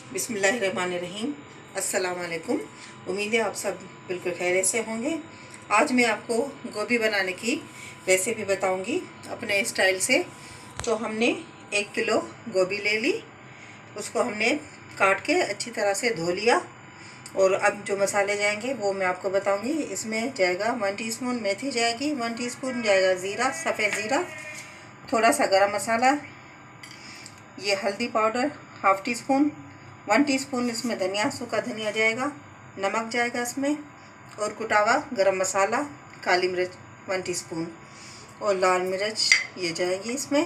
बिस्मिल्लाहिर्रहमानिर्रहीम। अस्सलाम वालेकुम। उम्मीद है आप सब बिल्कुल खैरियत से होंगे। आज मैं आपको गोभी बनाने की रेसिपी बताऊंगी अपने स्टाइल से। तो हमने 1 किलो गोभी ले ली, उसको हमने काट के अच्छी तरह से धो लिया। और अब जो मसाले जाएंगे वो मैं आपको बताऊंगी। इसमें जाएगा 1 टीस्पून मेथी जाएगी, 1 टीस्पून जाएगा ज़ीरा, सफ़ेद ज़ीरा, थोड़ा सा गरम मसाला, ये हल्दी powder half tea spoon, 1 teaspoon इसमें धनिया, सूखा धनिया जाएगा, नमक जाएगा इसमें, और कुटा हुआ गरम मसाला, काली मिर्च 1 टीस्पून, और लाल मिर्च ये जाएगी इसमें।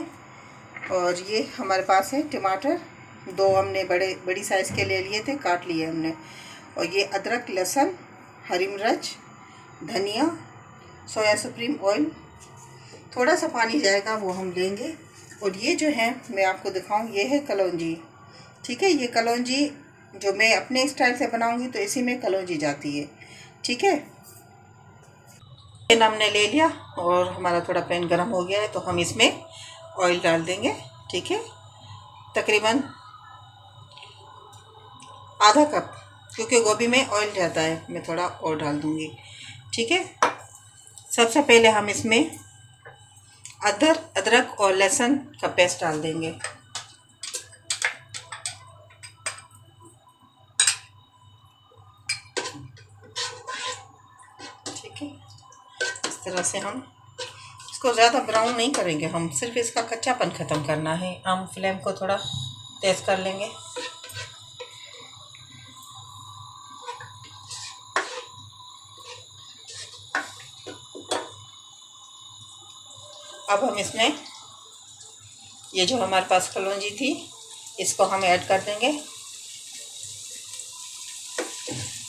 और ये हमारे पास है टमाटर, 2 हमने बड़ी साइज़ के ले लिए थे, काट लिए हमने। और ये अदरक, लहसुन, हरी मिर्च, धनिया, सोया सुप्रीम ऑयल, थोड़ा सा पानी जाएगा वो हम लेंगे। और ये जो है मैं आपको दिखाऊं, ये है कलौंजी। ठीक है, ये कलौंजी जो मैं अपने स्टाइल से बनाऊंगी तो इसी में कलौंजी जाती है। ठीक है, पैन हमने ले लिया और हमारा थोड़ा पैन गर्म हो गया है, तो हम इसमें ऑयल डाल देंगे। ठीक है, तकरीबन आधा कप, क्योंकि गोभी में ऑयल जाता है, मैं थोड़ा और डाल दूंगी। ठीक है, सबसे पहले हम इसमें अदरक और लहसुन का पेस्ट डाल देंगे। ठीक है, इस तरह से हम इसको ज़्यादा ब्राउन नहीं करेंगे, हम सिर्फ इसका कच्चापन ख़त्म करना है। हम फ्लेम को थोड़ा तेज़ कर लेंगे। अब हम इसमें ये जो हमारे पास कलौंजी थी इसको हम ऐड कर देंगे।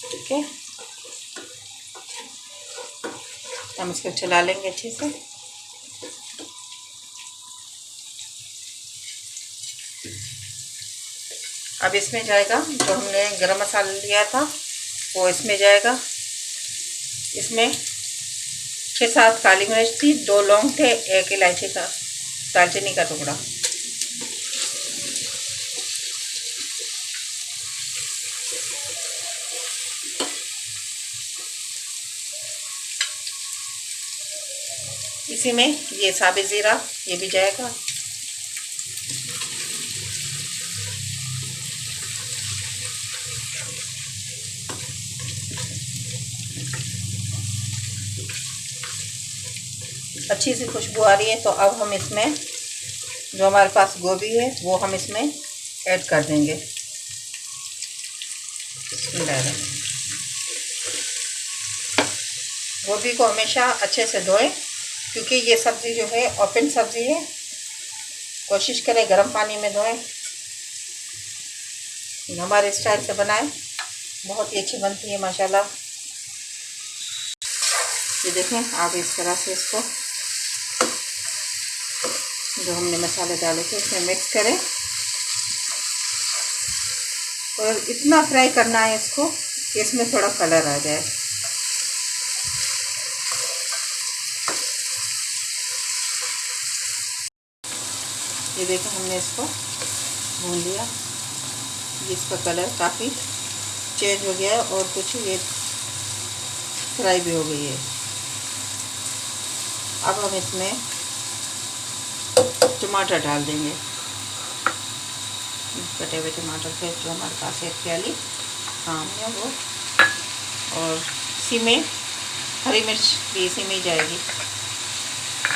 ठीक है, हम इसको चला लेंगे अच्छे से। अब इसमें जाएगा जो हमने गरम मसाला लिया था वो इसमें जाएगा। इसमें 6-7 काली मिर्च थी, 2 लौंग थे, 1 इलायची का, दालचीनी का टुकड़ा। इसी में ये साबित ज़ीरा ये भी जाएगा। अच्छी सी खुशबू आ रही है, तो अब हम इसमें जो हमारे पास गोभी है वो हम इसमें ऐड कर देंगे। गोभी को हमेशा अच्छे से धोएं, क्योंकि ये सब्ज़ी जो है ओपन सब्ज़ी है। कोशिश करें गर्म पानी में धोएं, हमारे स्टाइल से बनाएं, बहुत ही अच्छी बनती है माशाल्लाह। ये देखें आप, इस तरह से इसको जो हमने मसाले डाले थे इसमें मिक्स करें, और इतना फ्राई करना है इसको कि इसमें थोड़ा कलर आ जाए। ये देखें हमने इसको भून लिया, इसका कलर काफ़ी चेंज हो गया है और कुछ ये फ्राई भी हो गई है। अब हम इसमें टमाटर डाल देंगे, कटे हुए टमाटर थे जो हमारे पास है, प्याली हमने वो, और इसी में हरी मिर्च भी इसी में ही जाएगी।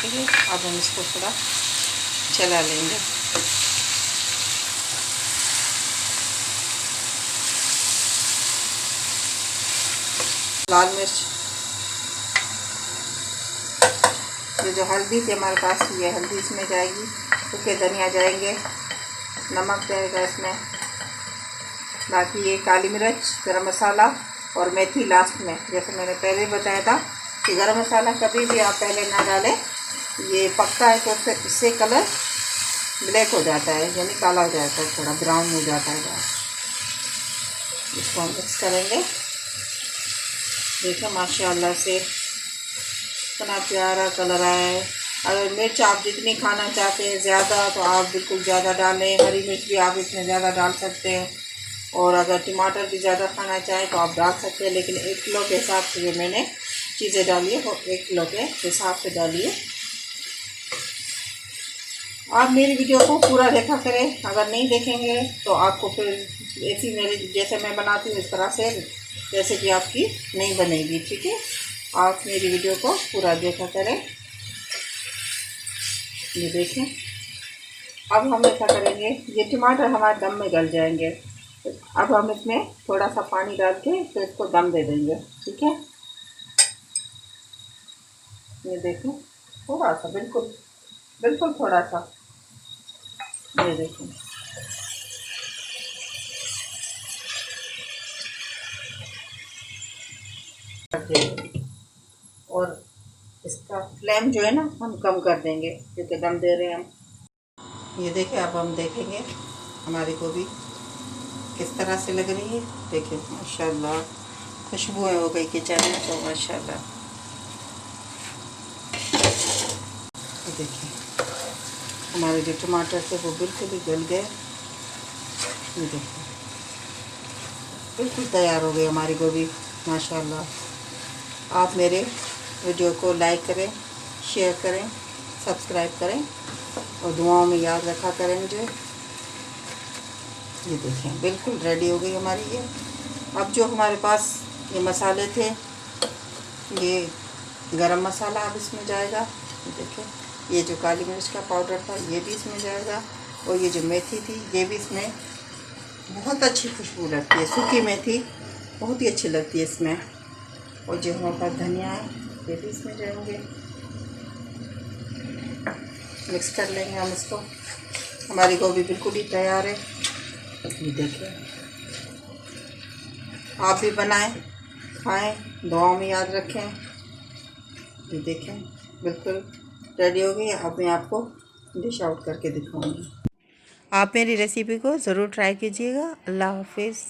ठीक है, अब हम इसको थोड़ा चला लेंगे। लाल मिर्च, ये जो हल्दी थी हमारे पास, ये हल्दी इसमें जाएगी, सूखे धनिया जाएंगे, नमक जाएगा इसमें, बाकी ये काली मिर्च, गरम मसाला और मेथी लास्ट में। जैसे मैंने पहले बताया था कि गरम मसाला कभी भी आप पहले ना डालें, ये पकता है तो इससे कलर ब्लैक हो जाता है, यानी काला हो जाता है, थोड़ा ब्राउन हो जाता है। इसको हम मिक्स करेंगे। देखो माशाल्लाह से इतना प्यारा कलर आया है। अगर मिर्च आप जितनी खाना चाहते हैं ज़्यादा, तो आप बिल्कुल ज़्यादा डालें। हरी मिर्च भी आप इसमें ज़्यादा डाल सकते हैं। और अगर टमाटर भी ज़्यादा खाना चाहें तो आप डाल सकते हैं, लेकिन 1 किलो के हिसाब से जो मैंने चीज़ें डाली है वो 1 किलो के हिसाब से डालिए। आप मेरी वीडियो को पूरा देखा करें, अगर नहीं देखेंगे तो आपको फिर ऐसी मेरी जैसे मैं बनाती हूँ इस तरह से रेसिपी आपकी नहीं बनेगी। ठीक है, आप मेरी वीडियो को पूरा देखा करें। ये देखें, अब हम ऐसा करेंगे, ये टमाटर हमारे दम में गल जाएंगे। अब हम इसमें थोड़ा सा पानी डाल के तो इसको दम दे देंगे। ठीक है, ये देखें, थोड़ा सा, बिल्कुल बिल्कुल थोड़ा सा, ये देखें। और इसका फ्लेम जो है ना हम कम कर देंगे क्योंकि दम दे रहे हैं हम। ये देखिए, अब हम देखेंगे हमारी गोभी किस तरह से लग रही है। देखिए माशाल्लाह, खुशबू हो गई किचन में तो माशाल्लाह। ये देखिए हमारे जो टमाटर थे वो बिल्कुल ही गल गए। ये देखिए बिल्कुल तैयार हो गई हमारी गोभी माशाल्लाह। आप मेरे वीडियो को लाइक करें, शेयर करें, सब्सक्राइब करें और दुआओं में याद रखा करें मुझे। ये देखें बिल्कुल रेडी हो गई हमारी ये। अब जो हमारे पास ये मसाले थे, ये गरम मसाला अब इसमें जाएगा। ये देखें, ये जो काली मिर्च का पाउडर था ये भी इसमें जाएगा, और ये जो मेथी थी ये भी इसमें, बहुत अच्छी खुशबू लगती है। सूखी मेथी बहुत ही अच्छी लगती है इसमें, और जो हमारे पास धनिया है ये भी इसमें जाएंगे। मिक्स कर लेंगे हम इसको। हमारी गोभी बिल्कुल ही तैयार है। ये देखिए, आप भी बनाएं, खाएं, दुआओं में याद रखें। ये देखें बिल्कुल रेडी हो गई। अब मैं आपको डिश आउट करके दिखाऊंगी। आप मेरी रेसिपी को ज़रूर ट्राई कीजिएगा। अल्लाह हाफिज़।